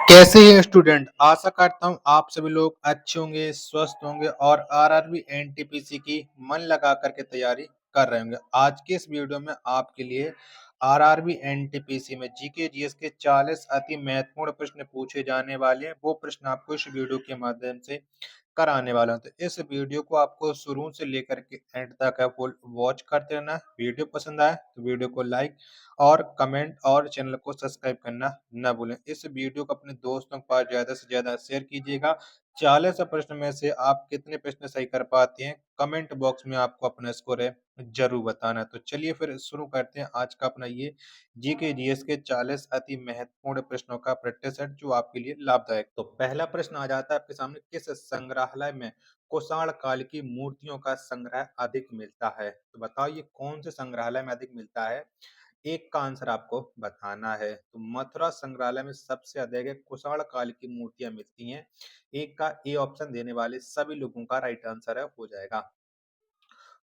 कैसे हैं स्टूडेंट? आशा करता हूँ आप सभी लोग अच्छे होंगे, स्वस्थ होंगे और आरआरबी एनटीपीसी की मन लगा करके तैयारी कर रहे होंगे। आज के इस वीडियो में आपके लिए आरआरबी एनटीपीसी में जीके जीएस के 40 अति महत्वपूर्ण प्रश्न पूछे जाने वाले हैं। वो प्रश्न आपको इस वीडियो के माध्यम से कराने वाला हूँ। तो इस वीडियो को आपको शुरू से लेकर के एंड तक फुल वॉच करते रहना। वीडियो पसंद आए तो वीडियो को लाइक और कमेंट और चैनल को सब्सक्राइब करना न भूलें। इस वीडियो को अपने दोस्तों के पास ज़्यादा से ज़्यादा शेयर कीजिएगा। 40 प्रश्न में से आप कितने प्रश्न सही कर पाते हैं, कमेंट बॉक्स में आपको अपना स्कोर है ज़रूर बताना। तो चलिए फिर शुरू करते हैं आज का अपना ये जीके जीएस के 40 अति महत्वपूर्ण प्रश्नों का प्रैक्टिस सेट जो आपके लिए लाभदायक। तो पहला प्रश्न आ जाता है आपके सामने, किस संग्रहालय में कुषाण काल की मूर्तियों का संग्रह अधिक मिलता है? तो बताओ ये कौन से संग्रहालय में अधिक मिलता है? एक का आंसर आपको बताना है। तो मथुरा संग्रहालय में सबसे अधिक है कुषाण काल की मूर्तियां मिलती हैं। एक का ए ऑप्शन देने वाले सभी लोगों का राइट आंसर है हो जाएगा।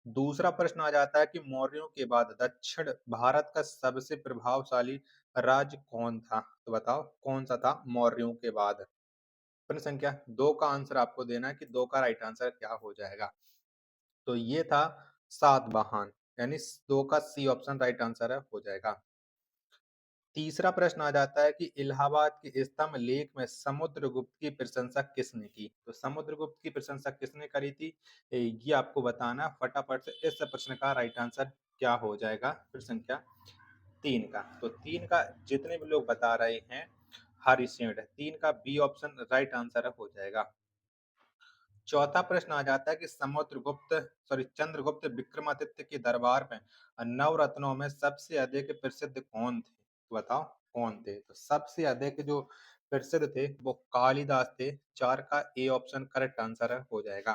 दूसरा प्रश्न आ जाता है कि मौर्यों के बाद दक्षिण भारत का सबसे प्रभावशाली राज्य कौन था? तो बताओ कौन सा था मौर्यों के बाद? प्रश्न संख्या 2 का आंसर आपको देना है कि 2 का राइट आंसर क्या हो जाएगा। तो ये था सातवाहन, यानी 2 का सी ऑप्शन राइट आंसर है हो जाएगा। तीसरा प्रश्न आ जाता है कि इलाहाबाद के स्तंभ लेख में समुद्रगुप्त की प्रशंसा किसने की? तो समुद्रगुप्त की प्रशंसा किसने करी थी? ये आपको बताना फटाफट से। इस प्रश्न का राइट आंसर क्या हो जाएगा? प्रश्न संख्या 3 का। तो 3 का जितने भी लोग बता रहे हैं हरिशेण, 3 का बी ऑप्शन राइट आंसर हो जाएगा। चौथा प्रश्न आ जाता है कि चंद्रगुप्त विक्रमादित्य के दरबार में नवरत्नों में सबसे अधिक प्रसिद्ध कौन थे? तो बताओ कौन थे? तो सबसे अधिक जो प्रसिद्ध थे वो कालिदास थे। 4 का ए ऑप्शन करेक्ट आंसर हो जाएगा।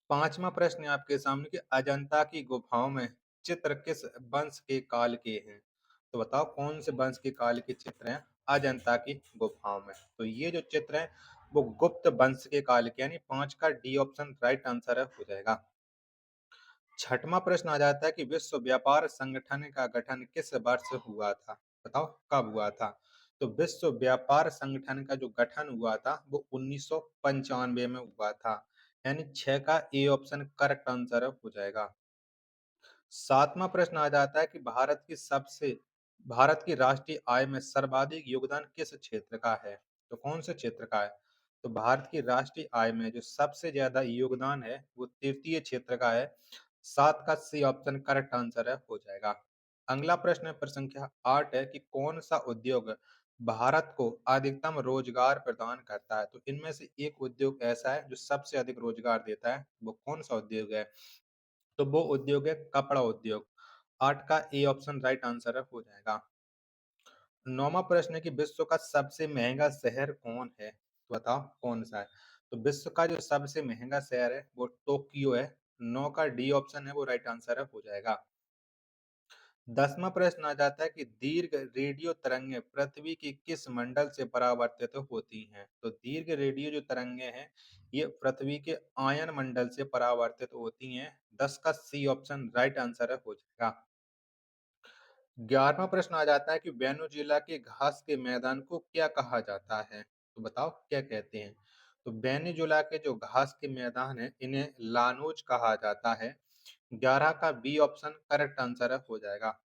पांचवा प्रश्न है आपके सामने कि अजंता की गुफाओं में चित्र किस वंश के काल के हैं? तो बताओ कौन से वंश के काल के चित्र हैं अजंता की गुफाओं में? तो ये जो चित्र हैं वो गुप्त वंश के काल के, यानी 5 का डी ऑप्शन राइट आंसर हो जाएगा। छठवां प्रश्न आ जाता है कि विश्व व्यापार संगठन का गठन किस वर्ष हुआ था? बताओ कब हुआ था? तो विश्व व्यापार संगठन का जो गठन हुआ था वो 1995 में हुआ था, यानी 6 का ए ऑप्शन करेक्ट आंसर हो जाएगा। सातवां प्रश्न आ जाता है कि भारत की राष्ट्रीय आय में सर्वाधिक योगदान किस क्षेत्र का है? तो कौन से क्षेत्र का है? तो भारत की राष्ट्रीय आय में जो सबसे ज्यादा योगदान है वो तृतीय क्षेत्र का है। 7 का सी ऑप्शन करेक्ट आंसर है हो जाएगा। अगला प्रश्न है प्रश्न संख्या 8 है कि कौन सा उद्योग भारत को अधिकतम रोजगार प्रदान करता है? तो इनमें से एक उद्योग ऐसा है जो सबसे अधिक रोजगार देता है, वो कौन सा उद्योग है? तो वो उद्योग है कपड़ा उद्योग। 8 का ए ऑप्शन राइट आंसर हो जाएगा। नौवां प्रश्न है कि विश्व का सबसे महंगा शहर कौन है? तो बताओ कौन सा है? तो विश्व का जो सबसे महंगा शहर है वो टोक्यो है। 9 का डी ऑप्शन है वो राइट आंसर हो जाएगा। 10वां प्रश्न आ जाता है कि दीर्घ रेडियो तरंगें पृथ्वी की किस मंडल से परावर्तित होती हैं? तो दीर्घ रेडियो जो तरंगें हैं ये पृथ्वी के आयन मंडल से परावर्तित होती हैं। 10 का सी ऑप्शन राइट आंसर हो जाएगा। 11वां प्रश्न आ जाता है कि वेनेजुएला के घास के मैदान को क्या कहा जाता है? तो बताओ क्या कहते हैं? तो वेनेजुएला के जो घास के मैदान है इन्हें लानोज कहा जाता है। 11 का बी ऑप्शन करेक्ट आंसर हो जाएगा।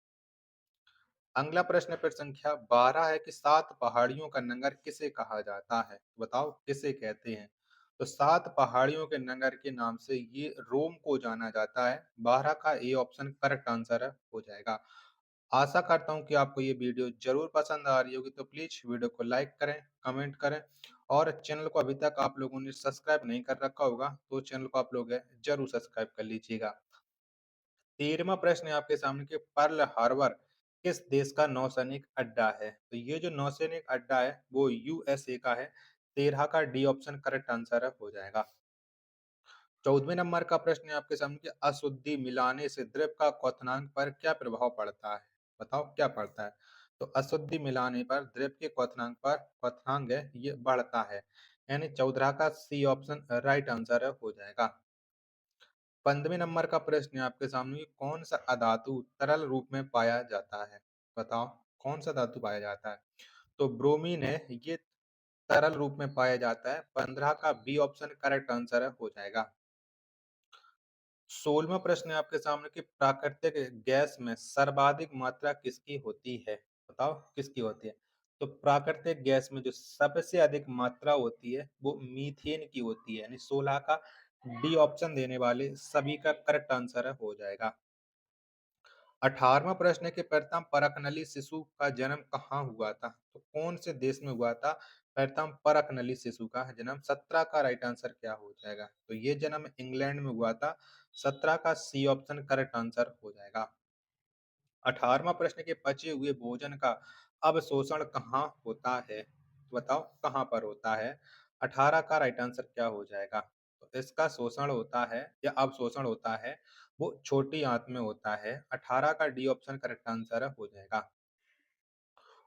अगला प्रश्न पर संख्या 12 है कि 7 पहाड़ियों का नगर किसे कहा जाता है? बताओ किसे कहते हैं? तो 7 पहाड़ियों के नगर के नाम से ये रोम को जाना जाता है। 12 का ए ऑप्शन करेक्ट आंसर हो जाएगा। आशा करता हूँ कि आपको ये वीडियो जरूर पसंद आ रही होगी। तो प्लीज वीडियो को लाइक करें, कमेंट करें और चैनल को अभी तक आप लोगों ने सब्सक्राइब नहीं कर रखा होगा तो चैनल को आप लोग जरूर सब्सक्राइब कर लीजिएगा। 13वां प्रश्न है आपके सामने कि पर्ल हार्बर किस देश का नौसैनिक अड्डा है? तो ये जो नौसैनिक अड्डा है वो यूएसए का है। 13 का डी ऑप्शन करेक्ट आंसर हो जाएगा। 14वें नंबर का प्रश्न है आपके सामने कि अशुद्धि मिलाने से द्रव का क्वथनांक पर क्या प्रभाव पड़ता है? बताओ क्या पड़ता है? तो अशुद्धि मिलाने पर द्रव के क्वथनांक है ये बढ़ता है, यानी 14 का सी ऑप्शन राइट आंसर हो जाएगा। 15वें नंबर का प्रश्न है आपके सामने कि कौन सा अधातु तरल रूप में पाया जाता है? बताओ कौन सा धातु पाया जाता है? तो ब्रोमीन है, ये तरल रूप में पाया जाता है। 15 का बी ऑप्शन करेक्ट आंसर हो जाएगा। 16वां प्रश्न है आपके सामने कि प्राकृतिक गैस में सर्वाधिक मात्रा किसकी होती है? बताओ किसकी होती है? तो प्राकृतिक गैस में जो सबसे अधिक मात्रा होती है वो मीथेन की होती है, यानी 16 का डी ऑप्शन देने वाले सभी का करेक्ट आंसर हो जाएगा। 18वां प्रश्न है कि प्रथम परखनली शिशु का जन्म कहाँ हुआ था? तो कौन से देश में हुआ था प्रथम परखनली शिशु का जन्म? 17 का राइट आंसर क्या हो जाएगा? तो ये जन्म इंग्लैंड में हुआ था। 17 का सी ऑप्शन करेक्ट आंसर हो जाएगा। 18वां प्रश्न के बचे हुए भोजन का अवशोषण कहाँ होता है? तो बताओ कहाँ पर होता है? 18 का राइट आंसर क्या हो जाएगा? तो इसका शोषण होता है या अवशोषण होता है वो छोटी आंत में होता है। 18 का डी ऑप्शन करेक्ट आंसर हो जाएगा।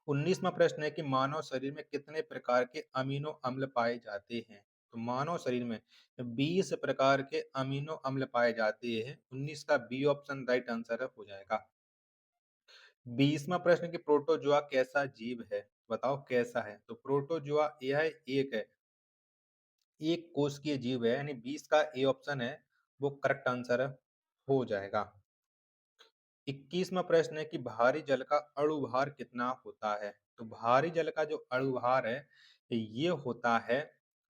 19वां प्रश्न है कि मानव शरीर में कितने प्रकार के अमीनो अम्ल पाए जाते हैं? तो मानव शरीर में 20 प्रकार के अमीनो अम्ल पाए जाते हैं। 19 का बी ऑप्शन राइट आंसर हो जाएगा। 20वां प्रश्न कि प्रोटोजोआ कैसा जीव है? बताओ कैसा है? तो प्रोटोजोआ यह एक कोशिकीय जीव है, यानी 20 का ए ऑप्शन है वो करेक्ट आंसर हो जाएगा। 21वां प्रश्न है कि भारी जल का अणुभार कितना होता है? तो भारी जल का जो अणुभार है ये होता है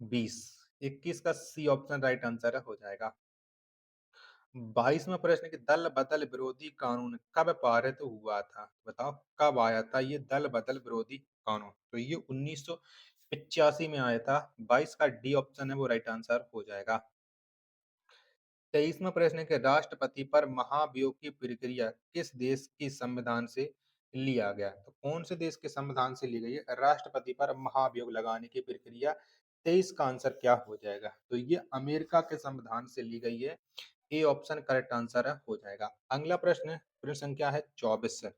20। 21 का सी ऑप्शन राइट आंसर हो जाएगा। 22वां प्रश्न कि दल बदल विरोधी कानून कब पारित हुआ था? बताओ कब आया था ये दल बदल विरोधी कानून? तो ये 1985 में आया था। 22 का डी ऑप्शन है वो राइट आंसर हो जाएगा। 23वां प्रश्न है कि राष्ट्रपति पर महाभियोग की प्रक्रिया किस देश की संविधान से लिया गया? तो कौन से देश के संविधान से ली गई है राष्ट्रपति पर महाभियोग लगाने की प्रक्रिया? 23 का आंसर क्या हो जाएगा? तो ये अमेरिका के संविधान से ली गई है। ए ऑप्शन करेक्ट आंसर हो जाएगा। अगला प्रश्न प्रश्न संख्या है 24।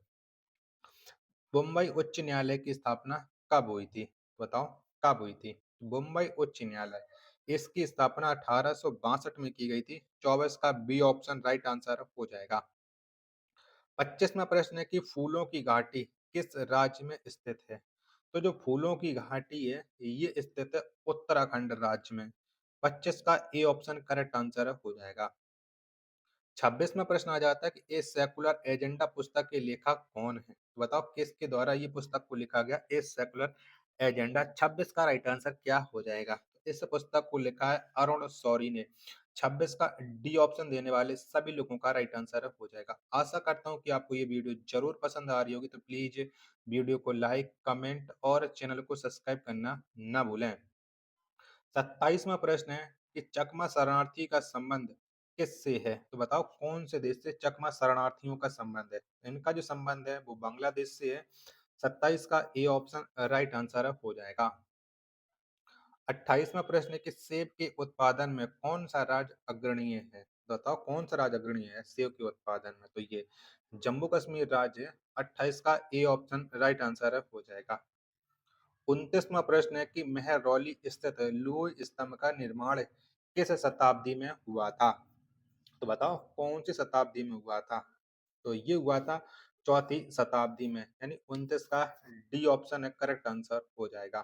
मुंबई उच्च न्यायालय की स्थापना कब हुई थी? बताओ कब हुई थी? मुंबई उच्च न्यायालय इसकी स्थापना 1862 में की गई थी। 24 का बी ऑप्शन राइट आंसर हो जाएगा। 25वां प्रश्न है कि फूलों की घाटी किस राज्य में स्थित है? तो जो फूलों की घाटी है ये स्थित है उत्तराखंड राज्य में। 25 का ए ऑप्शन करेक्ट आंसर हो जाएगा। 26वां प्रश्न आ जाता है कि ए सेकुलर एजेंडा पुस्तक के लेखक कौन है? बताओ किसके द्वारा ये पुस्तक को लिखा गया ए सेकुलर एजेंडा? 26 का राइट आंसर क्या हो जाएगा? इस पुस्तक को लिखा है अरुण शौरी ने। 26 का डी ऑप्शन देने वाले सभी लोगों का राइट आंसर हो जाएगा। आशा करता हूँ कि आपको ये वीडियो जरूर पसंद आ रही होगी, तो प्लीज वीडियो को लाइक कमेंट और चैनल को सब्सक्राइब करना ना भूलें। 27वां प्रश्न है कि चकमा शरणार्थी का संबंध किससे है? तो बताओ कौन से देश से चकमा शरणार्थियों का संबंध है? इनका जो संबंध है वो बांग्लादेश से है। 27 का ए ऑप्शन राइट आंसर हो जाएगा। 28वां प्रश्न है कि सेब के उत्पादन में कौन सा राज्य अग्रणीय है? बताओ कौन सा राज्य अग्रणीय है सेब के उत्पादन में? तो ये जम्मू कश्मीर राज्य है। 28 का ए ऑप्शन राइट आंसर हो जाएगा। 29वां प्रश्न है कि मेहरौली स्थित लौह स्तंभ का निर्माण किस शताब्दी में हुआ था? तो बताओ कौन सी शताब्दी में हुआ था? तो ये हुआ था चौथी शताब्दी में, यानी 29 का डी ऑप्शन है करेक्ट आंसर हो जाएगा।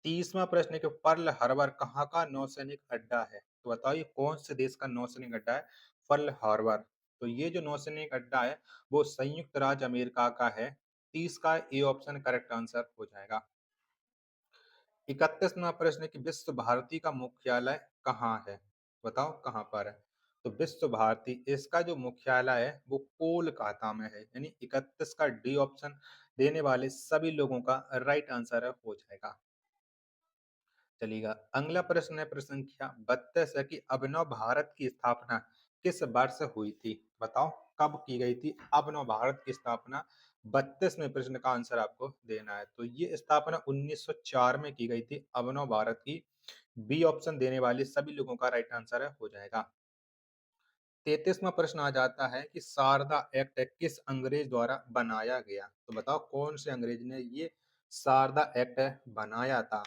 30वां प्रश्न है कि पर्ल हार्बर कहाँ का नौसैनिक अड्डा है? तो बताओ ये कौन से देश का नौसैनिक अड्डा है पर्ल हार्बर? तो ये जो नौसैनिक अड्डा है वो संयुक्त राज्य अमेरिका का है। 30 का ए ऑप्शन करेक्ट आंसर हो जाएगा। 31वां प्रश्न है कि विश्व भारती का मुख्यालय कहाँ है? बताओ कहाँ पर है? तो विश्व भारती इसका जो मुख्यालय है वो कोलकाता में है, यानी 31 का डी ऑप्शन देने वाले सभी लोगों का राइट आंसर हो जाएगा। चलिएगा अगला प्रश्न है प्रश्न संख्या 32 है कि अभिनव भारत की स्थापना किस वर्ष हुई थी? बताओ कब की गई थी अभिनव भारत की स्थापना? 32 में प्रश्न का आंसर आपको देना है। तो ये स्थापना 1904 में की गई थी अभिनव भारत की। बी ऑप्शन देने वाले सभी लोगों का राइट आंसर हो जाएगा। 33वां प्रश्न आ जाता है कि शारदा एक्ट किस अंग्रेज द्वारा बनाया गया? तो बताओ कौन से अंग्रेज ने ये शारदा एक्ट बनाया था?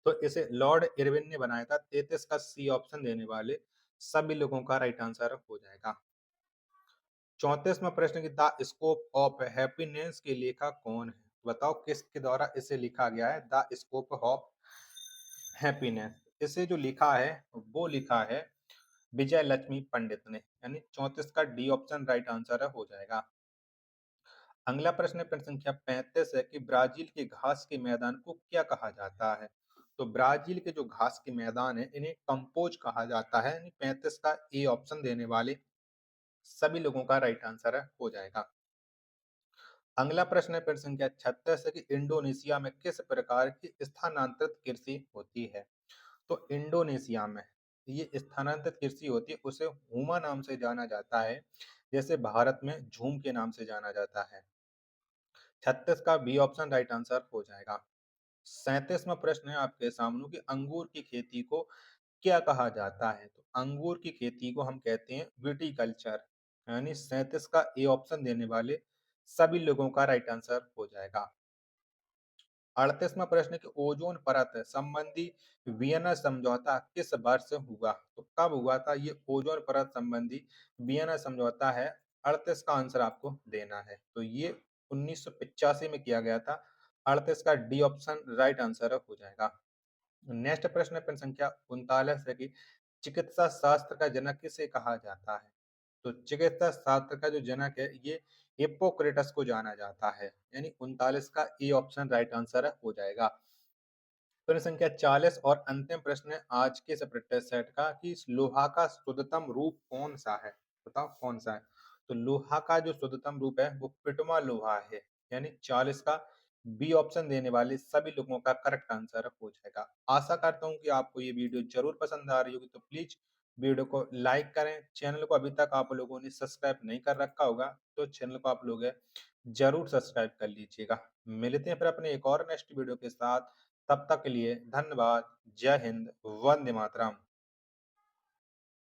तो इसे लॉर्ड इरविन ने बनाया था। 33 का सी ऑप्शन देने वाले सभी लोगों का राइट आंसर हो जाएगा। 34वां प्रश्न कि द स्कोप ऑफ हैप्पीनेस के लेखक कौन है? बताओ किसके द्वारा इसे लिखा गया है, द स्कोप ऑफ हैप्पीनेस। इसे जो लिखा है वो लिखा है विजय लक्ष्मी पंडित ने, यानी 34 का डी ऑप्शन राइट आंसर हो जाएगा। अगला प्रश्न है प्रश्न संख्या 35 है कि ब्राजील के घास के मैदान को क्या कहा जाता है। तो ब्राजील के जो घास के मैदान है इन्हें कंपोज कहा जाता है, यानी 35 का ए ऑप्शन देने वाले सभी लोगों का राइट आंसर हो जाएगा। अगला प्रश्न है प्रश्न संख्या 36 है कि इंडोनेशिया में किस प्रकार की स्थानांतरित कृषि होती है। तो इंडोनेशिया में ये स्थानांतरित कृषि होती है, उसे हुमा नाम से जाना जाता है, जैसे भारत में झूम के नाम से जाना जाता है। 36 का बी ऑप्शन राइट आंसर हो जाएगा। 37वां प्रश्न है आपके सामने कि अंगूर की खेती को क्या कहा जाता है। तो अंगूर की खेती को हम कहते हैं विटीकल्चर, यानी 37 का ए ऑप्शन देने वाले सभी लोगों का राइट आंसर हो जाएगा। 38वां प्रश्न कि ओजोन परत संबंधी वियना समझौता किस वर्ष हुआ। तो कब हुआ था ये ओजोन परत संबंधी वियना समझौता है। 38 का आंसर आपको देना है, तो ये 1985 में किया गया था। 38 का डी ऑप्शन राइट आंसर हो जाएगा। नेक्स्ट प्रश्न है प्रश्न संख्या 39 है कि चिकित्सा शास्त्र का जनक किसे कहा जाता है। तो चिकित्सा शास्त्र का जो जनक है ये हिप्पोक्रेटस को जाना जाता है, यानी 39 का ए ऑप्शन राइट आंसर हो जाएगा। प्रश्न संख्या 40 और अंतिम प्रश्न है आज के इस प्रैक्टिस सेट का कि इस लोहा का शुद्धतम रूप कौन सा है। बताओ कौन सा है। तो लोहा का जो शुद्धतम रूप है वो पिटमा लोहा है, यानी 40 का बी ऑप्शन देने वाले सभी लोगों का करेक्ट आंसर हो जाएगा। आशा करता हूँ कि आपको ये वीडियो जरूर पसंद आ रही होगी, तो प्लीज वीडियो को लाइक करें। चैनल को अभी तक आप लोगों ने सब्सक्राइब नहीं कर रखा होगा तो चैनल को आप लोग जरूर सब्सक्राइब कर लीजिएगा। मिलते हैं फिर अपने एक और नेक्स्ट वीडियो के साथ, तब तक के लिए धन्यवाद। जय हिंद, वंदे मातरम।